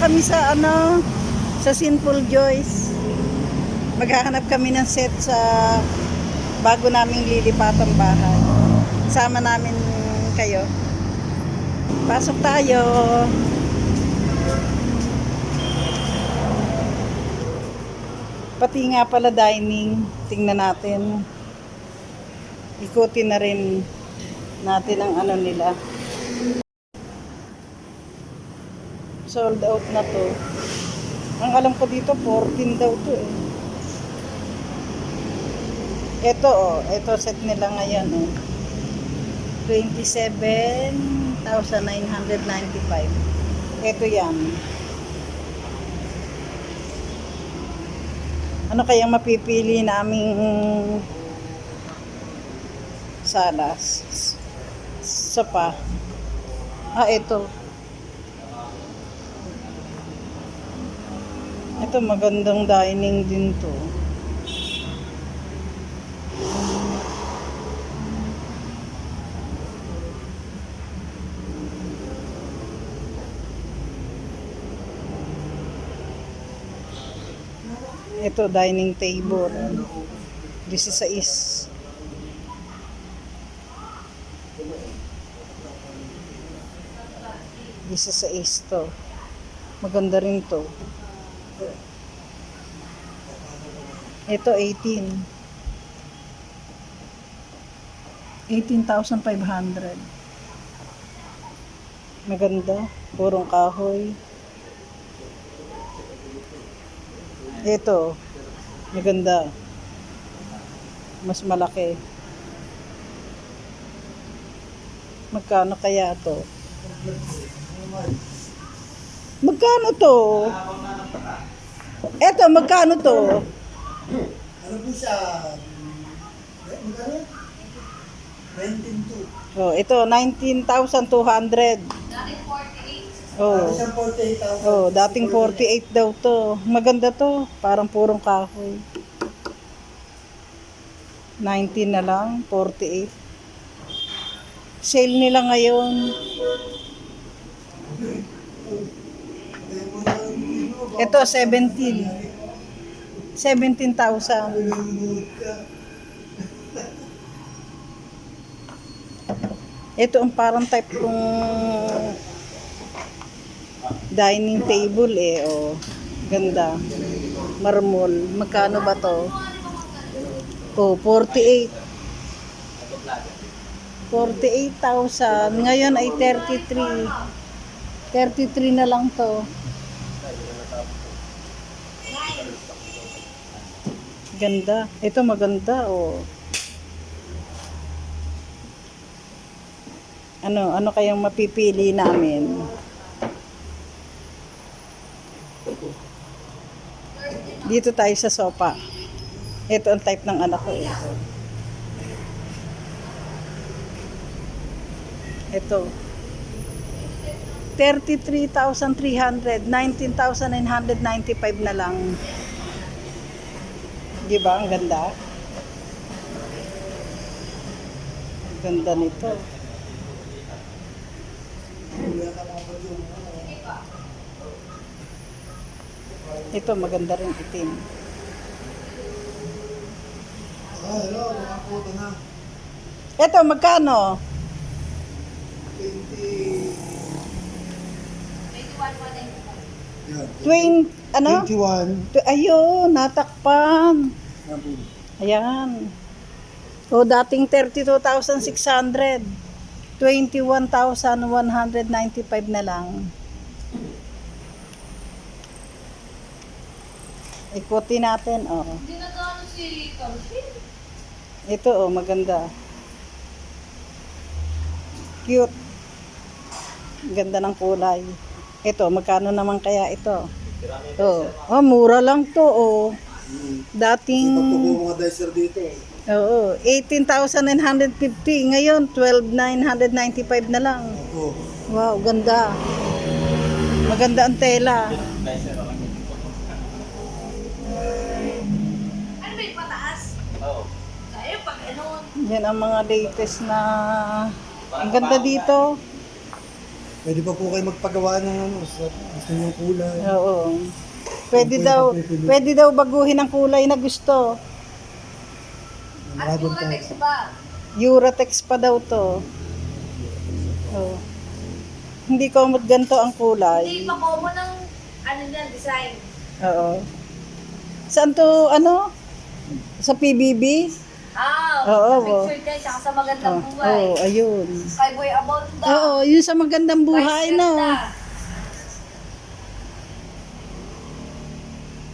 kami sa sa SYLPAULJOYCE. Maghahanap kami ng set sa bago naming lilipatang bahay. Sama namin kayo. Pasok tayo. Pati nga pala dining, tingnan natin. Ikutin na rin natin ang nila. Sold out na to. Ang alam ko dito 14 daw to eh. Ito set nila ngayon 27,995. Ito yan. Ano kayang mapipili naming sala? Sopa. Ito. Ito magandang dining din to. Ito dining table. 16. To. Maganda rin to. Ito 18,500. Maganda, purong kahoy. Ito maganda, mas malaki. Magkano kaya to? Magkano to? Ito magkano to? Ano po siya? Magkano? 19,200. Ito 19,200. Dating 48 daw to. Maganda to, parang purong kahoy. 19 na lang, 48. Sale nila ngayon. Ito 17,000. Ito ang parang type kong dining table ganda. Marmol. Magkano ba to? 48. 48,000. Ngayon ay 33. 33 na lang to. Ganda. Ito maganda Ano kayang mapipili namin? Dito tayo sa sofa. Ito ang type ng anak ko. Ito. 33,300. 19,995 na lang. Di ba? Ang ganda. Ang ganda nito. Ito maganda rin itim. Hello, mga photo na. Ito magkano? 21. 21. Ayun, natakpan. Ayan. Dating 32,600. 21,195 na lang. Ikutin natin, Hindi na gano'n si Calvin. Ito, maganda. Cute. Ganda ng kulay. Ito, magkano naman kaya ito? Mura lang to, Dating... Ipagpupo mga dicer dito. 18,950. Ngayon, 12,995 na lang. Wow, ganda. Maganda ang tela. Yan ang mga latest na ang ganda dito. Pwede pa po kayo magpagawa ng ano, sa gusto niyong kulay. Oo. Pwede daw baguhin ang kulay na gusto. At yung text ba? Uratex pa daw to. Oh. Hindi ko ganito ang Hindi kulay. pa common ng ano niyan, design. Oo. Saan to, ano? Sa PBB? Oo. Picture kayo, tsaka sa magandang buhay. Oo, ayun. Kay Boy About the Oo, yun sa magandang buhay, no?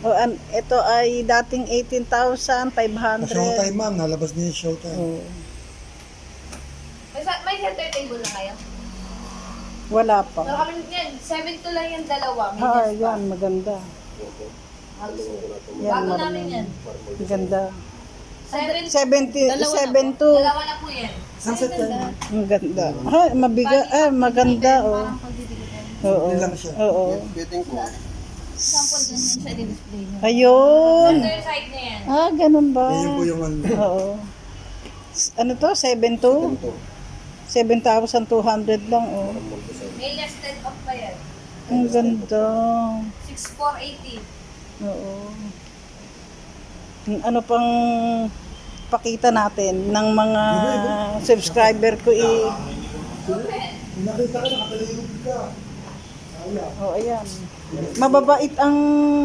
Oh, ito ay dating 18,500. Showtime ma'am, nalabas niya yung showtime. Oh. May center table na kayo? Wala Pero pa. kami yan, 7 to lang yung dalawa. May Ah, nest pa. yan, maganda. Yan, Bago namin yan. Maganda. 7, 72. dalawa na po yan. Sunset time. Ang ganda. Ah, mabiga. Ah, maganda, oh. Parang pagdidikitan. Oo. Hindi lang siya. Oo. Sample dun yun sa display niya. Ayun. Center side na yan. Ah, ganun ba? Yan po yung ano. Oo. Ano to? 7.2? 7,200 lang, oh. May nested up pa yan. Ang ganda. 6,480. Oo. Ano pang pakita natin ng mga subscriber ko Nakita ka, nakapalilog ka. Oh, ayan. Mababait ang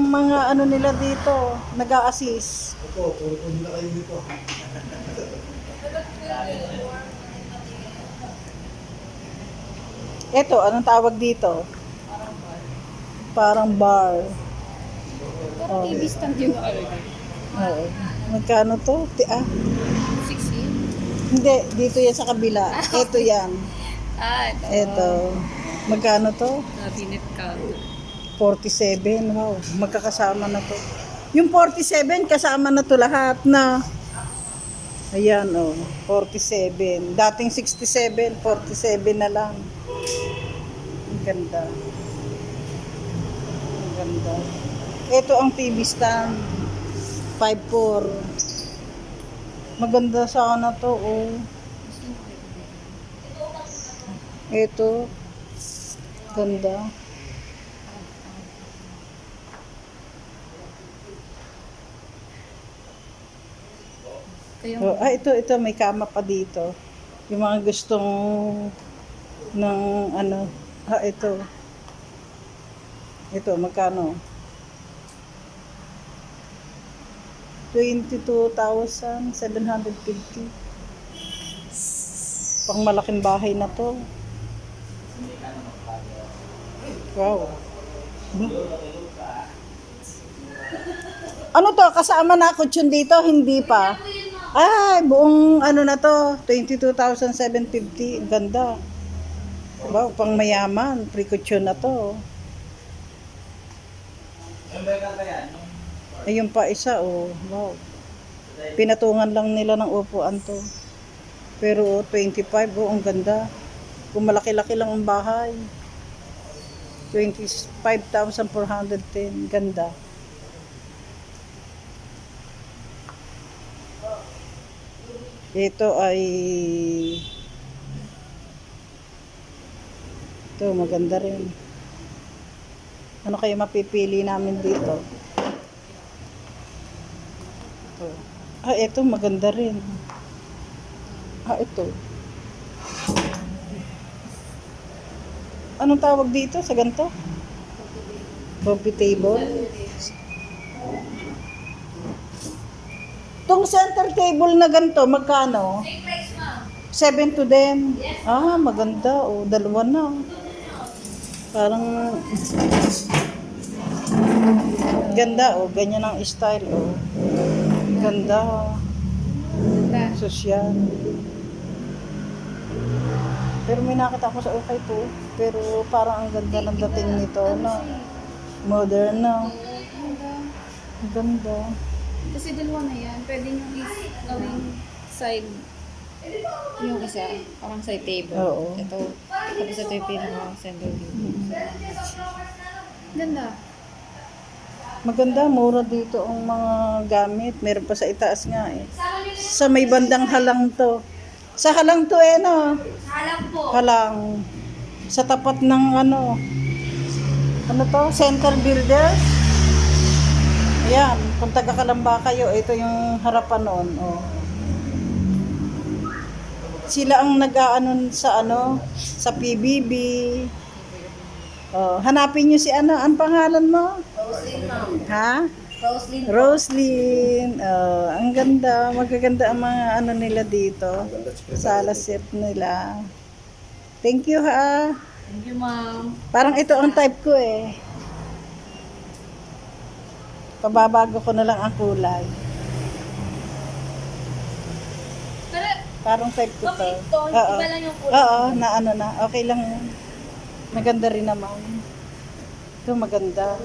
mga ano nila dito, nag-a-assist. Ito, puro po nila kayo dito. Ito, anong tawag dito? Parang bar. Oh. TV stand yung order. Oo. Magkano to? 6 Hindi, dito yan sa kabila. Ito yan. Ito. Magkano to? Cabinet counter. 47. Wow, magkakasama na to. Yung 47, kasama na to lahat na. Ayan, oh. 47. Dating 67, 47 na lang. Ang ganda. Ang ganda. Ito ang TV stand. 5.4. Maganda sana to, oh. Ito. Ganda. Oh, ito may kama pa dito. Yung mga gustong ng ano, ito. Ito, magkano? 22,750. Pang malaking bahay na to. Wow. Ano to? Kasama na kutsyon dito? Hindi pa. Ay, buong ano na to, 22,750. Ang ganda. Wow, pang mayaman. Pre-kutsyon na to. Ayun pa isa, oh. Wow. Pinatungan lang nila ng upuan to. Pero 25, oh, ang ganda. Kung malaki-laki lang ang bahay. 25,410. Ganda. Ito ay ito maganda rin. Ano kayo mapipili namin dito? Ito. Ito maganda rin. Ito. Anong tawag dito sa ganito? Coffee table. Tong center table na ganito, magkano? Same price, ma'am. 7 to din. Ah, maganda. O, dalawa na. Parang ganda. O, ganyan ang style. O, ganda. Sosyal. Pero may nakita ko sa okay to. Pero parang ang ganda ng dating nito. Na modern na. Ang ganda. Kasi dalawa na yan. Pwede nyo gawing side yung isa. Parang side table. Oo. Ito. Tapos ito yung pinaka-center view. Ganda. Maganda, mura dito ang mga gamit. Meron pa sa itaas nga eh. Sa may bandang Halang to. Sa Halang to no? Halang po. Halang. Sa tapat ng ano to? Center Builders. Ayan, kung taga Calamba kayo, ito yung harapan noon. Oh. Sila ang nag-aano sa PBB. Oh, hanapin niyo si ano, ang pangalan mo? Roslyn, ma'am. Ha? Roslyn. Roslyn. Oh, ang ganda, magaganda ang mga ano nila dito. Sala set nila. Thank you ha. Thank you, ma'am. Parang ito ang type ko eh. Pababago ko na lang ang kulay. Pero, Parang type ko to. okay, ito, iba lang yung kulay. Oo, na ano na. Okay lang yan. Maganda rin naman. Ito maganda.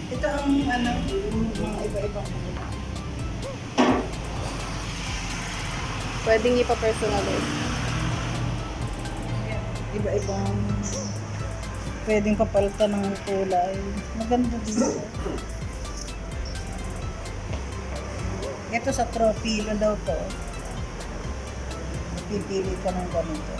Ito ang ano, mga iba-ibang kulay. Pwedeng ipa-personalize. Iba-ibang pwedeng papalitan ng kulay. Maganda dito. Ito sa tropilo daw to. Pipili ka ng ganito.